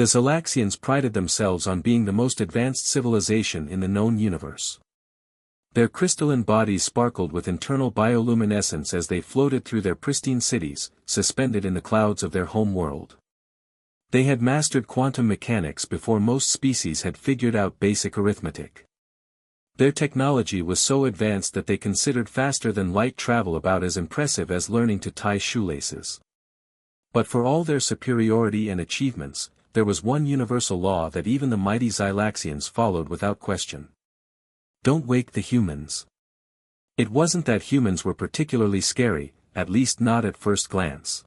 The Xylaxians prided themselves on being the most advanced civilization in the known universe. Their crystalline bodies sparkled with internal bioluminescence as they floated through their pristine cities, suspended in the clouds of their home world. They had mastered quantum mechanics before most species had figured out basic arithmetic. Their technology was so advanced that they considered faster-than-light travel about as impressive as learning to tie shoelaces. But for all their superiority and achievements, there was one universal law that even the mighty Xylaxians followed without question. Don't wake the humans. It wasn't that humans were particularly scary, at least not at first glance.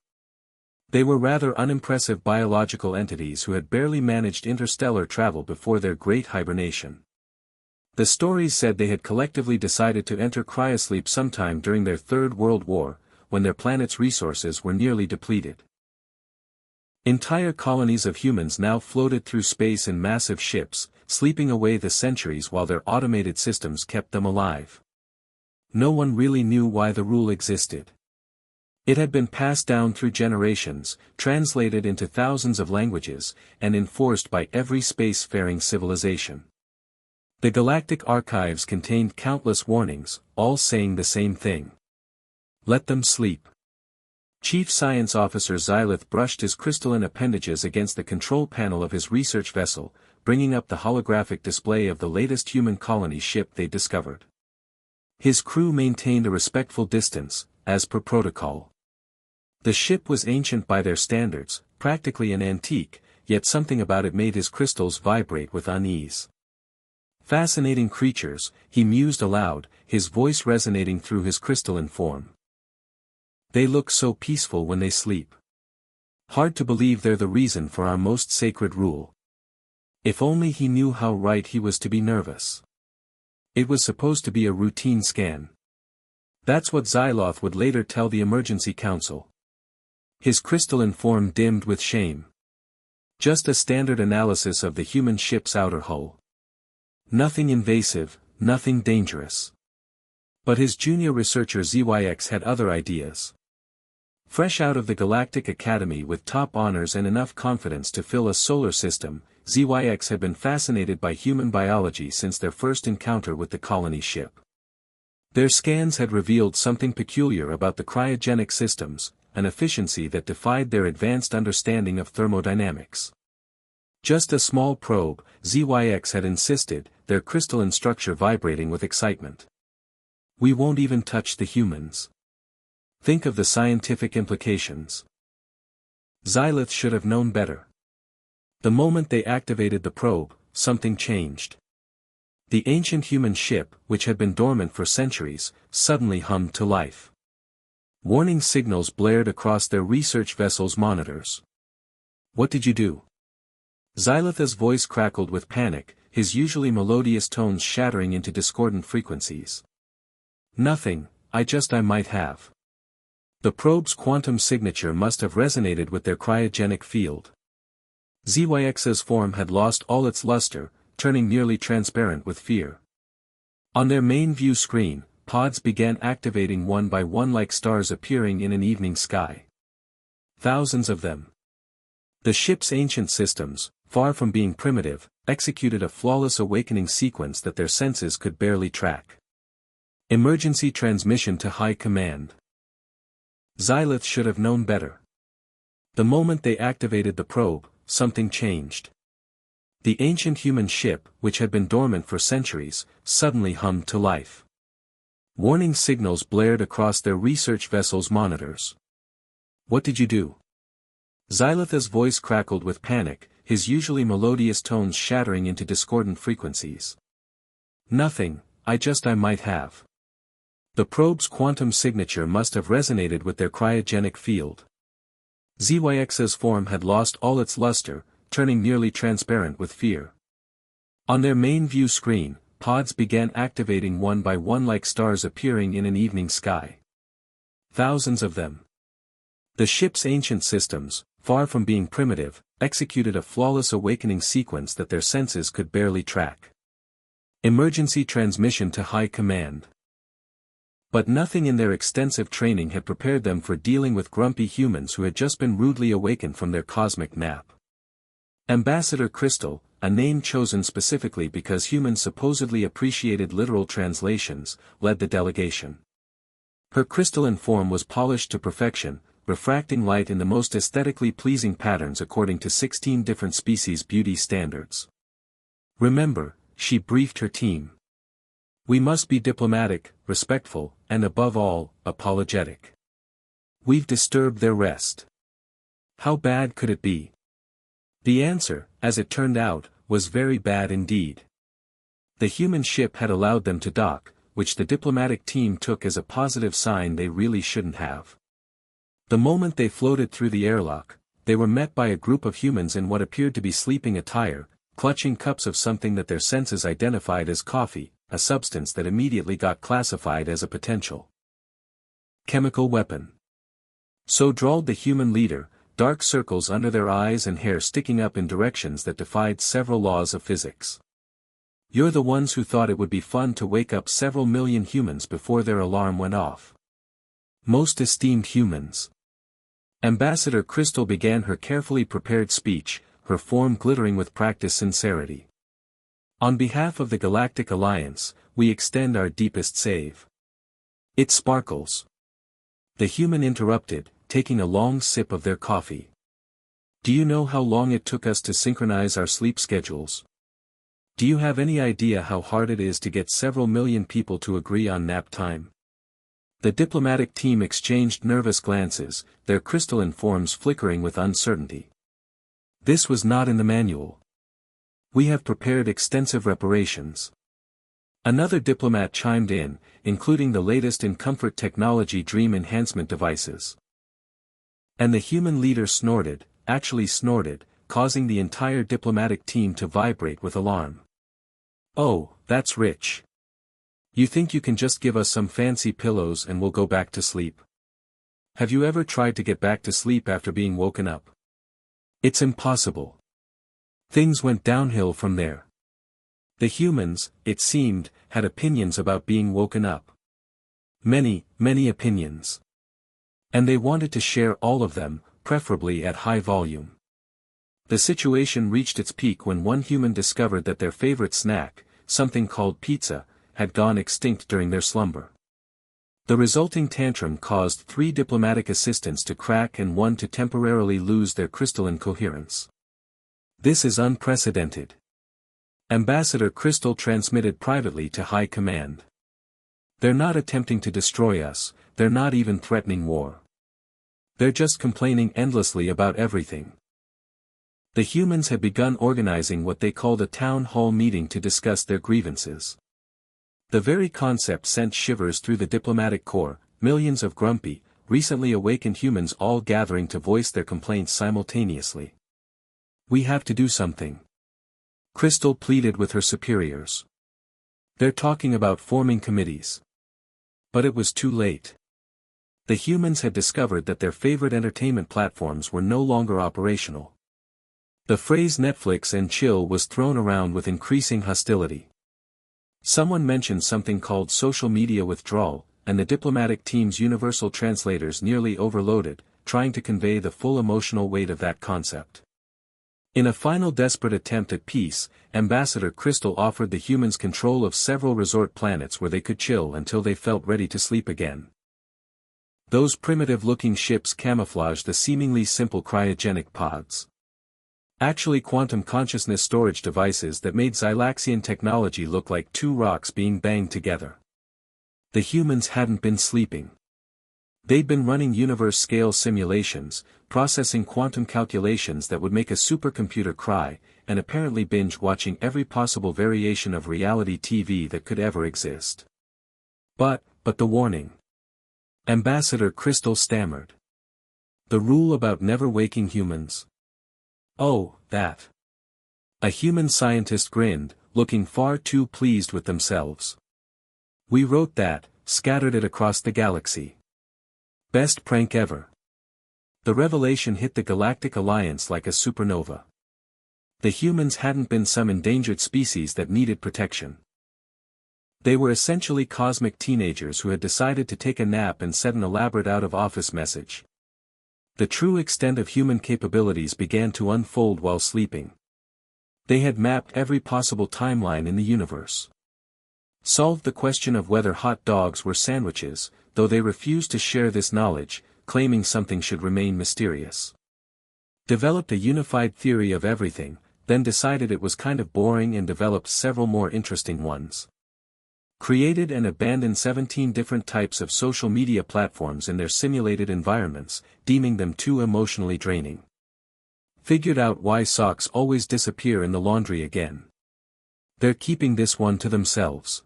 They were rather unimpressive biological entities who had barely managed interstellar travel before their great hibernation. The stories said they had collectively decided to enter cryosleep sometime during their Third World War, when their planet's resources were nearly depleted. Entire colonies of humans now floated through space in massive ships, sleeping away the centuries while their automated systems kept them alive. No one really knew why the rule existed. It had been passed down through generations, translated into thousands of languages, and enforced by every space-faring civilization. The galactic archives contained countless warnings, all saying the same thing. Let them sleep. Chief Science Officer Xylith brushed his crystalline appendages against the control panel of his research vessel, bringing up the holographic display of the latest human colony ship they discovered. His crew maintained a respectful distance, as per protocol. The ship was ancient by their standards, practically an antique, yet something about it made his crystals vibrate with unease. Fascinating creatures, he mused aloud, his voice resonating through his crystalline form. They look so peaceful when they sleep. Hard to believe they're the reason for our most sacred rule. If only he knew how right he was to be nervous. It was supposed to be a routine scan. That's what Xyloth would later tell the emergency council. His crystalline form dimmed with shame. Just a standard analysis of the human ship's outer hull. Nothing invasive, nothing dangerous. But his junior researcher ZYX had other ideas. Fresh out of the Galactic Academy with top honors and enough confidence to fill a solar system, ZYX had been fascinated by human biology since their first encounter with the colony ship. Their scans had revealed something peculiar about the cryogenic systems, an efficiency that defied their advanced understanding of thermodynamics. Just a small probe, ZYX had insisted, their crystalline structure vibrating with excitement. We won't even touch the humans. Think of the scientific implications. Xylith should have known better. The moment they activated the probe, something changed. The ancient human ship, which had been dormant for centuries, suddenly hummed to life. Warning signals blared across their research vessel's monitors. What did you do? Xylith's voice crackled with panic, his usually melodious tones shattering into discordant frequencies. Nothing, I might have. The probe's quantum signature must have resonated with their cryogenic field. ZYX's form had lost all its luster, turning nearly transparent with fear. On their main view screen, pods began activating one by one like stars appearing in an evening sky. Thousands of them. The ship's ancient systems, far from being primitive, executed a flawless awakening sequence that their senses could barely track. Emergency transmission to High Command. Xylith should have known better. The moment they activated the probe, something changed. The ancient human ship, which had been dormant for centuries, suddenly hummed to life. Warning signals blared across their research vessel's monitors. What did you do? Xylith's voice crackled with panic, his usually melodious tones shattering into discordant frequencies. Nothing, I might have. The probe's quantum signature must have resonated with their cryogenic field. ZYX's form had lost all its luster, turning nearly transparent with fear. On their main view screen, pods began activating one by one like stars appearing in an evening sky. Thousands of them. The ship's ancient systems, far from being primitive, executed a flawless awakening sequence that their senses could barely track. Emergency transmission to High Command. But nothing in their extensive training had prepared them for dealing with grumpy humans who had just been rudely awakened from their cosmic nap. Ambassador Crystal, a name chosen specifically because humans supposedly appreciated literal translations, led the delegation. Her crystalline form was polished to perfection, refracting light in the most aesthetically pleasing patterns according to 16 different species beauty standards. Remember, she briefed her team. We must be diplomatic, respectful, and above all, apologetic. We've disturbed their rest. How bad could it be? The answer, as it turned out, was very bad indeed. The human ship had allowed them to dock, which the diplomatic team took as a positive sign they really shouldn't have. The moment they floated through the airlock, they were met by a group of humans in what appeared to be sleeping attire, clutching cups of something that their senses identified as coffee, a substance that immediately got classified as a potential chemical weapon. So drawled the human leader, dark circles under their eyes and hair sticking up in directions that defied several laws of physics. You're the ones who thought it would be fun to wake up several million humans before their alarm went off. Most esteemed humans. Ambassador Crystal began her carefully prepared speech, her form glittering with practiced sincerity. On behalf of the Galactic Alliance, we extend our deepest save. It sparkles. The human interrupted, taking a long sip of their coffee. Do you know how long it took us to synchronize our sleep schedules? Do you have any idea how hard it is to get several million people to agree on nap time? The diplomatic team exchanged nervous glances, their crystalline forms flickering with uncertainty. This was not in the manual. We have prepared extensive reparations. Another diplomat chimed in, including the latest in comfort technology dream enhancement devices. And the human leader snorted, actually snorted, causing the entire diplomatic team to vibrate with alarm. Oh, that's rich. You think you can just give us some fancy pillows and we'll go back to sleep? Have you ever tried to get back to sleep after being woken up? It's impossible. Things went downhill from there. The humans, it seemed, had opinions about being woken up. Many, many opinions. And they wanted to share all of them, preferably at high volume. The situation reached its peak when one human discovered that their favorite snack, something called pizza, had gone extinct during their slumber. The resulting tantrum caused 3 diplomatic assistants to crack and 1 to temporarily lose their crystalline coherence. This is unprecedented. Ambassador Crystal transmitted privately to High Command. They're not attempting to destroy us, they're not even threatening war. They're just complaining endlessly about everything. The humans had begun organizing what they called a town hall meeting to discuss their grievances. The very concept sent shivers through the diplomatic corps, millions of grumpy, recently awakened humans all gathering to voice their complaints simultaneously. We have to do something. Crystal pleaded with her superiors. They're talking about forming committees. But it was too late. The humans had discovered that their favorite entertainment platforms were no longer operational. The phrase Netflix and chill was thrown around with increasing hostility. Someone mentioned something called social media withdrawal, and the diplomatic team's universal translators nearly overloaded, trying to convey the full emotional weight of that concept. In a final desperate attempt at peace, Ambassador Crystal offered the humans control of several resort planets where they could chill until they felt ready to sleep again. Those primitive-looking ships camouflaged the seemingly simple cryogenic pods. Actually quantum consciousness storage devices that made Xylaxian technology look like 2 rocks being banged together. The humans hadn't been sleeping. They'd been running universe-scale simulations, processing quantum calculations that would make a supercomputer cry, and apparently binge-watching every possible variation of reality TV that could ever exist. But the warning. Ambassador Crystal stammered. The rule about never waking humans. Oh, that. A human scientist grinned, looking far too pleased with themselves. We wrote that, scattered it across the galaxy. Best prank ever. The revelation hit the Galactic Alliance like a supernova. The humans hadn't been some endangered species that needed protection. They were essentially cosmic teenagers who had decided to take a nap and set an elaborate out-of-office message. The true extent of human capabilities began to unfold while sleeping. They had mapped every possible timeline in the universe. Solved the question of whether hot dogs were sandwiches, though they refused to share this knowledge, claiming something should remain mysterious. Developed a unified theory of everything, then decided it was kind of boring and developed several more interesting ones. Created and abandoned 17 different types of social media platforms in their simulated environments, deeming them too emotionally draining. Figured out why socks always disappear in the laundry again. They're keeping this one to themselves.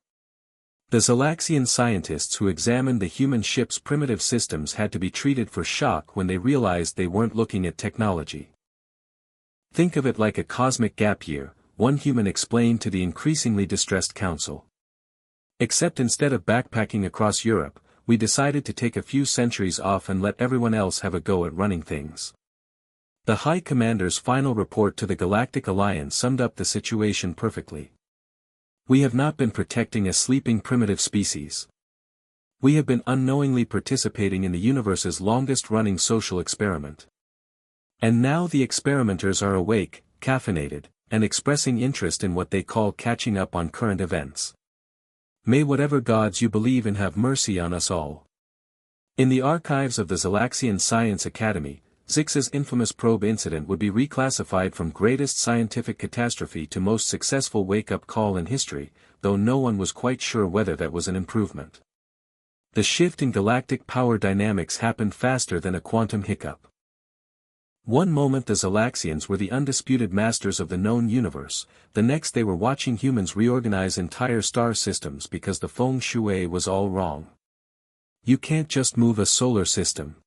The Xalaxian scientists who examined the human ship's primitive systems had to be treated for shock when they realized they weren't looking at technology. Think of it like a cosmic gap year, one human explained to the increasingly distressed council. Except instead of backpacking across Europe, we decided to take a few centuries off and let everyone else have a go at running things. The High Commander's final report to the Galactic Alliance summed up the situation perfectly. We have not been protecting a sleeping primitive species. We have been unknowingly participating in the universe's longest-running social experiment. And now the experimenters are awake, caffeinated, and expressing interest in what they call catching up on current events. May whatever gods you believe in have mercy on us all. In the archives of the Xalaxian Science Academy, Zix's infamous probe incident would be reclassified from greatest scientific catastrophe to most successful wake-up call in history, though no one was quite sure whether that was an improvement. The shift in galactic power dynamics happened faster than a quantum hiccup. One moment the Xalaxians were the undisputed masters of the known universe, the next they were watching humans reorganize entire star systems because the feng shui was all wrong. You can't just move a solar system.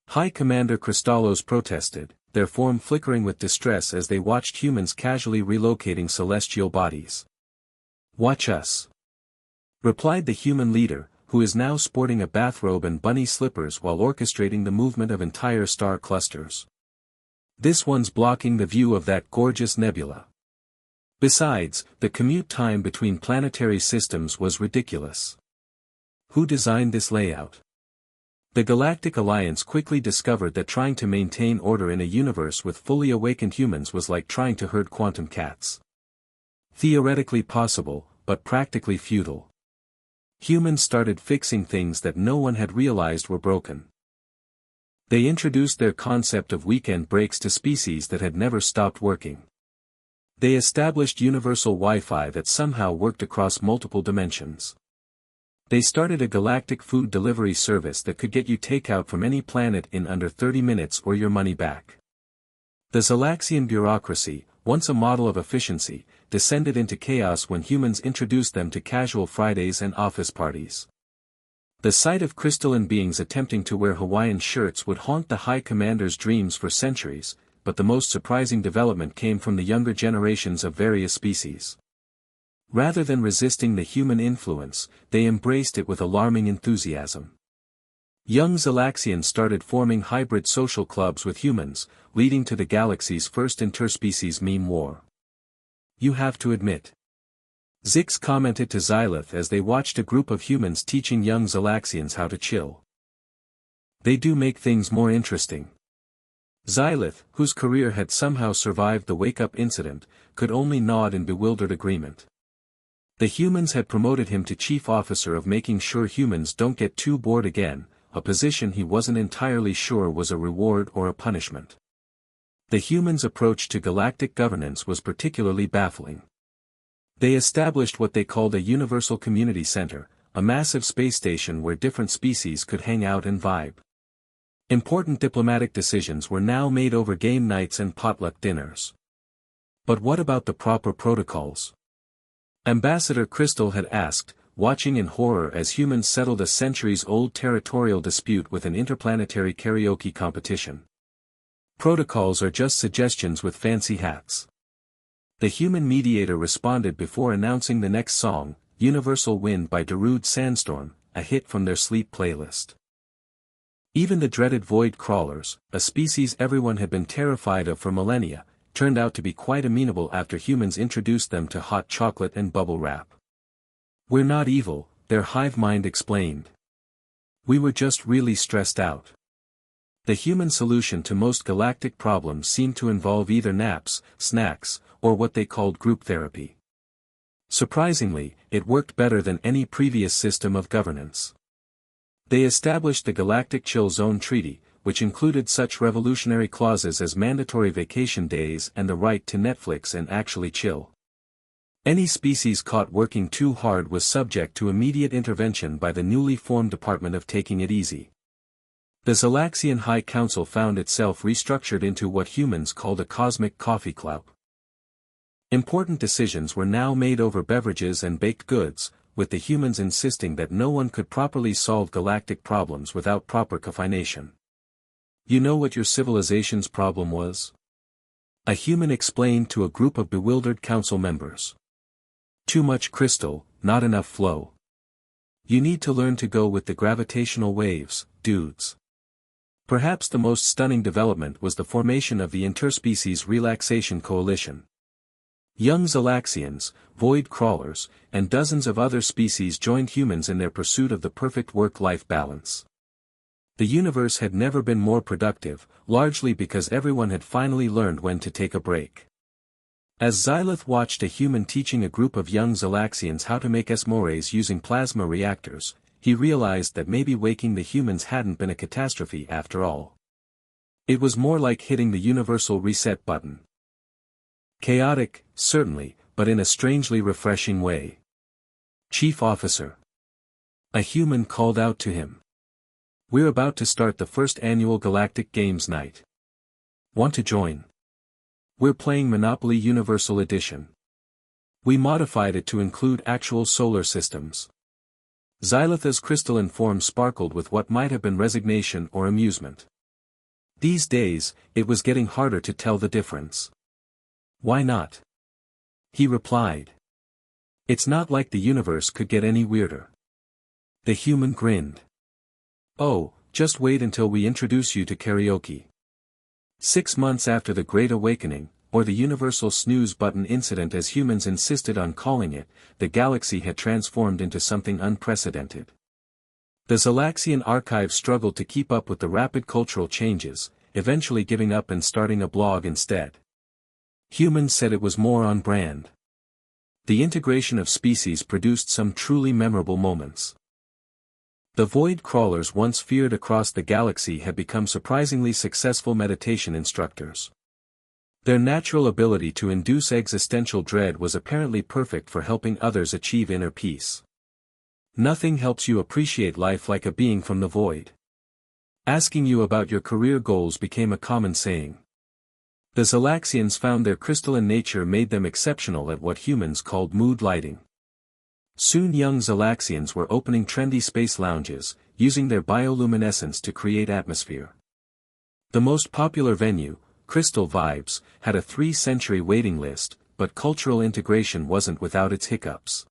High Commander Kristallos protested, their form flickering with distress as they watched humans casually relocating celestial bodies. "Watch us," replied the human leader, who is now sporting a bathrobe and bunny slippers while orchestrating the movement of entire star clusters. "This one's blocking the view of that gorgeous nebula. Besides, the commute time between planetary systems was ridiculous. Who designed this layout?" The Galactic Alliance quickly discovered that trying to maintain order in a universe with fully awakened humans was like trying to herd quantum cats. Theoretically possible, but practically futile. Humans started fixing things that no one had realized were broken. They introduced their concept of weekend breaks to species that had never stopped working. They established universal Wi-Fi that somehow worked across multiple dimensions. They started a galactic food delivery service that could get you takeout from any planet in under 30 minutes or your money back. The Xalaxian bureaucracy, once a model of efficiency, descended into chaos when humans introduced them to casual Fridays and office parties. The sight of crystalline beings attempting to wear Hawaiian shirts would haunt the High Commander's dreams for centuries, but the most surprising development came from the younger generations of various species. Rather than resisting the human influence, they embraced it with alarming enthusiasm. Young Xalaxians started forming hybrid social clubs with humans, leading to the galaxy's first interspecies meme war. "You have to admit," Zix commented to Xylith as they watched a group of humans teaching young Xalaxians how to chill. "They do make things more interesting." Xylith, whose career had somehow survived the wake-up incident, could only nod in bewildered agreement. The humans had promoted him to chief officer of making sure humans don't get too bored again, a position he wasn't entirely sure was a reward or a punishment. The humans' approach to galactic governance was particularly baffling. They established what they called a Universal Community Center, a massive space station where different species could hang out and vibe. Important diplomatic decisions were now made over game nights and potluck dinners. But what about the proper protocols? Ambassador Crystal had asked, watching in horror as humans settled a centuries-old territorial dispute with an interplanetary karaoke competition. "Protocols are just suggestions with fancy hats." The human mediator responded before announcing the next song, Universal Wind by Darude Sandstorm, a hit from their sleep playlist. Even the dreaded void crawlers, a species everyone had been terrified of for millennia, turned out to be quite amenable after humans introduced them to hot chocolate and bubble wrap. "We're not evil," their hive mind explained. "We were just really stressed out." The human solution to most galactic problems seemed to involve either naps, snacks, or what they called group therapy. Surprisingly, it worked better than any previous system of governance. They established the Galactic Chill Zone Treaty, which included such revolutionary clauses as mandatory vacation days and the right to Netflix and actually chill. Any species caught working too hard was subject to immediate intervention by the newly formed Department of Taking It Easy. The Zalaxian High Council found itself restructured into what humans called a cosmic coffee club. Important decisions were now made over beverages and baked goods, with the humans insisting that no one could properly solve galactic problems without proper caffeination. You know what your civilization's problem was? A human explained to a group of bewildered council members. Too much crystal, not enough flow. You need to learn to go with the gravitational waves, dudes. Perhaps the most stunning development was the formation of the Interspecies Relaxation Coalition. Young Zalaxians, void crawlers, and dozens of other species joined humans in their pursuit of the perfect work-life balance. The universe had never been more productive, largely because everyone had finally learned when to take a break. As Xylith watched a human teaching a group of young Zalaxians how to make s'mores using plasma reactors, he realized that maybe waking the humans hadn't been a catastrophe after all. It was more like hitting the universal reset button. Chaotic, certainly, but in a strangely refreshing way. Chief Officer. A human called out to him. We're about to start the first annual Galactic Games night. Want to join? We're playing Monopoly Universal Edition. We modified it to include actual solar systems. Xylitha's crystalline form sparkled with what might have been resignation or amusement. These days, it was getting harder to tell the difference. Why not? He replied. It's not like the universe could get any weirder. The human grinned. Oh, just wait until we introduce you to karaoke. 6 months after the Great Awakening, or the universal snooze button incident as humans insisted on calling it, the galaxy had transformed into something unprecedented. The Zalaxian archive struggled to keep up with the rapid cultural changes, eventually giving up and starting a blog instead. Humans said it was more on brand. The integration of species produced some truly memorable moments. The void crawlers once feared across the galaxy had become surprisingly successful meditation instructors. Their natural ability to induce existential dread was apparently perfect for helping others achieve inner peace. Nothing helps you appreciate life like a being from the void. Asking you about your career goals became a common saying. The Zalaxians found their crystalline nature made them exceptional at what humans called mood lighting. Soon young Zalaxians were opening trendy space lounges, using their bioluminescence to create atmosphere. The most popular venue, Crystal Vibes, had a 3-century waiting list, but cultural integration wasn't without its hiccups.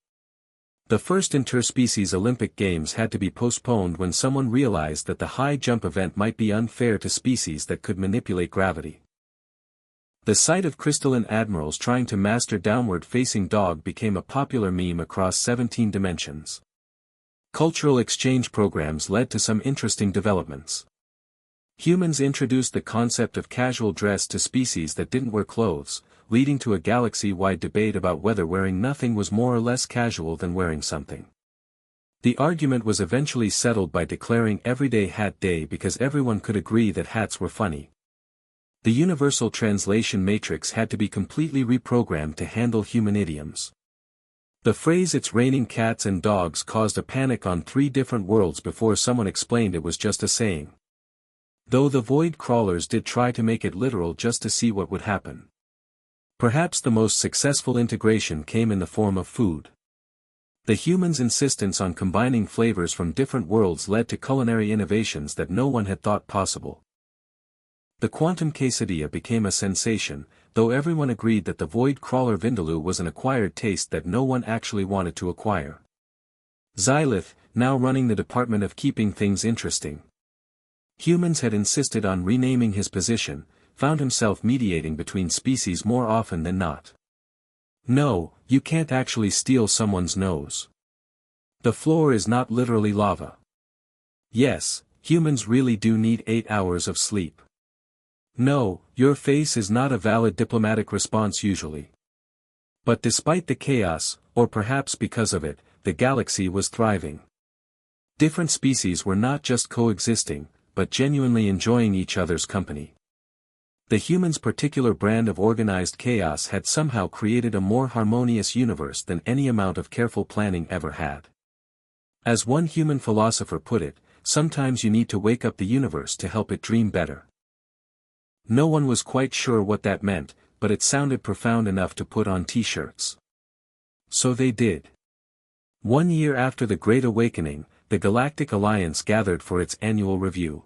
The first interspecies Olympic Games had to be postponed when someone realized that the high jump event might be unfair to species that could manipulate gravity. The sight of crystalline admirals trying to master downward-facing dog became a popular meme across 17 dimensions. Cultural exchange programs led to some interesting developments. Humans introduced the concept of casual dress to species that didn't wear clothes, leading to a galaxy-wide debate about whether wearing nothing was more or less casual than wearing something. The argument was eventually settled by declaring Everyday Hat Day because everyone could agree that hats were funny. The universal translation matrix had to be completely reprogrammed to handle human idioms. The phrase "it's raining cats and dogs" caused a panic on 3 different worlds before someone explained it was just a saying. Though the void crawlers did try to make it literal just to see what would happen. Perhaps the most successful integration came in the form of food. The humans' insistence on combining flavors from different worlds led to culinary innovations that no one had thought possible. The quantum quesadilla became a sensation, though everyone agreed that the void crawler vindaloo was an acquired taste that no one actually wanted to acquire. Xylith, now running the Department of Keeping Things Interesting. Humans had insisted on renaming his position, found himself mediating between species more often than not. No, you can't actually steal someone's nose. The floor is not literally lava. Yes, humans really do need 8 hours of sleep. No, your face is not a valid diplomatic response usually. But despite the chaos, or perhaps because of it, the galaxy was thriving. Different species were not just coexisting, but genuinely enjoying each other's company. The humans' particular brand of organized chaos had somehow created a more harmonious universe than any amount of careful planning ever had. As one human philosopher put it, sometimes you need to wake up the universe to help it dream better. No one was quite sure what that meant, but it sounded profound enough to put on t-shirts. So they did. 1 year after the Great Awakening, the Galactic Alliance gathered for its annual review.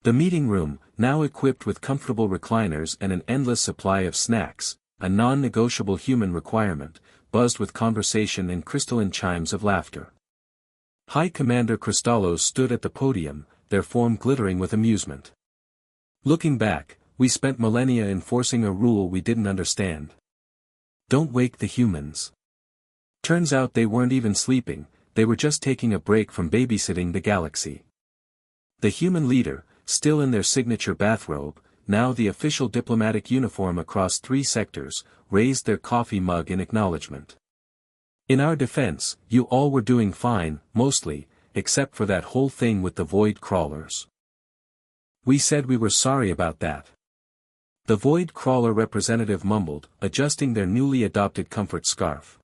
The meeting room, now equipped with comfortable recliners and an endless supply of snacks, a non-negotiable human requirement, buzzed with conversation and crystalline chimes of laughter. High Commander Kristallos stood at the podium, their form glittering with amusement. Looking back, we spent millennia enforcing a rule we didn't understand. Don't wake the humans. Turns out they weren't even sleeping, they were just taking a break from babysitting the galaxy. The human leader, still in their signature bathrobe, now the official diplomatic uniform across 3 sectors, raised their coffee mug in acknowledgement. In our defense, you all were doing fine, mostly, except for that whole thing with the void crawlers. We said we were sorry about that. The void crawler representative mumbled, adjusting their newly adopted comfort scarf.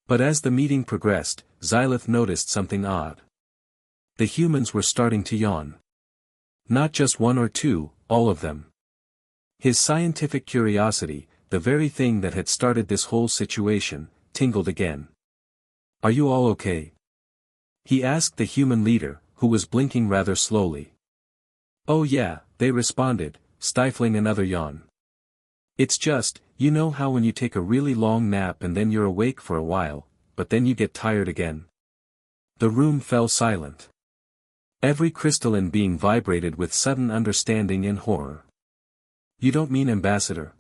But as the meeting progressed, Xylith noticed something odd. The humans were starting to yawn. Not just 1 or 2, all of them. His scientific curiosity, the very thing that had started this whole situation, tingled again. Are you all okay? He asked the human leader, who was blinking rather slowly. Oh yeah, they responded, stifling another yawn. It's just, you know how when you take a really long nap and then you're awake for a while, but then you get tired again. The room fell silent. Every crystalline being vibrated with sudden understanding and horror. You don't mean Ambassador?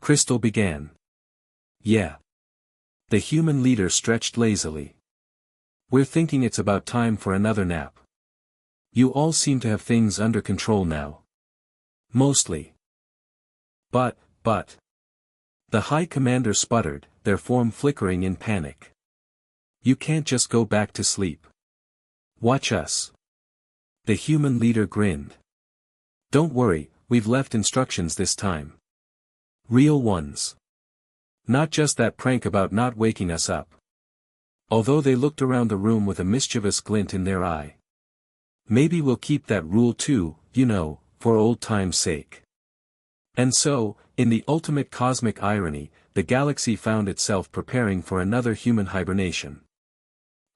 Crystal began. Yeah. The human leader stretched lazily. We're thinking it's about time for another nap. You all seem to have things under control now. Mostly. But. The High Commander sputtered, their form flickering in panic. You can't just go back to sleep. Watch us. The human leader grinned. Don't worry, we've left instructions this time. Real ones. Not just that prank about not waking us up. Although they looked around the room with a mischievous glint in their eye. Maybe we'll keep that rule too, you know, for old time's sake. And so, in the ultimate cosmic irony, the galaxy found itself preparing for another human hibernation.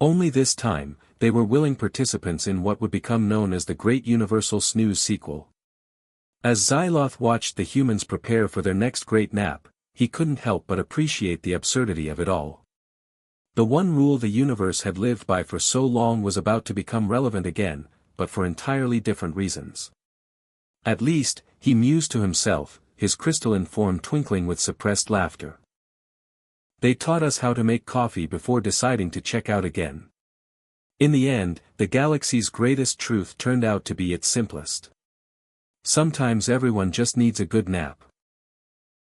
Only this time, they were willing participants in what would become known as the Great Universal Snooze sequel. As Xyloth watched the humans prepare for their next great nap, he couldn't help but appreciate the absurdity of it all. The one rule the universe had lived by for so long was about to become relevant again, but for entirely different reasons. At least, he mused to himself, his crystalline form twinkling with suppressed laughter. They taught us how to make coffee before deciding to check out again. In the end, the galaxy's greatest truth turned out to be its simplest. Sometimes everyone just needs a good nap.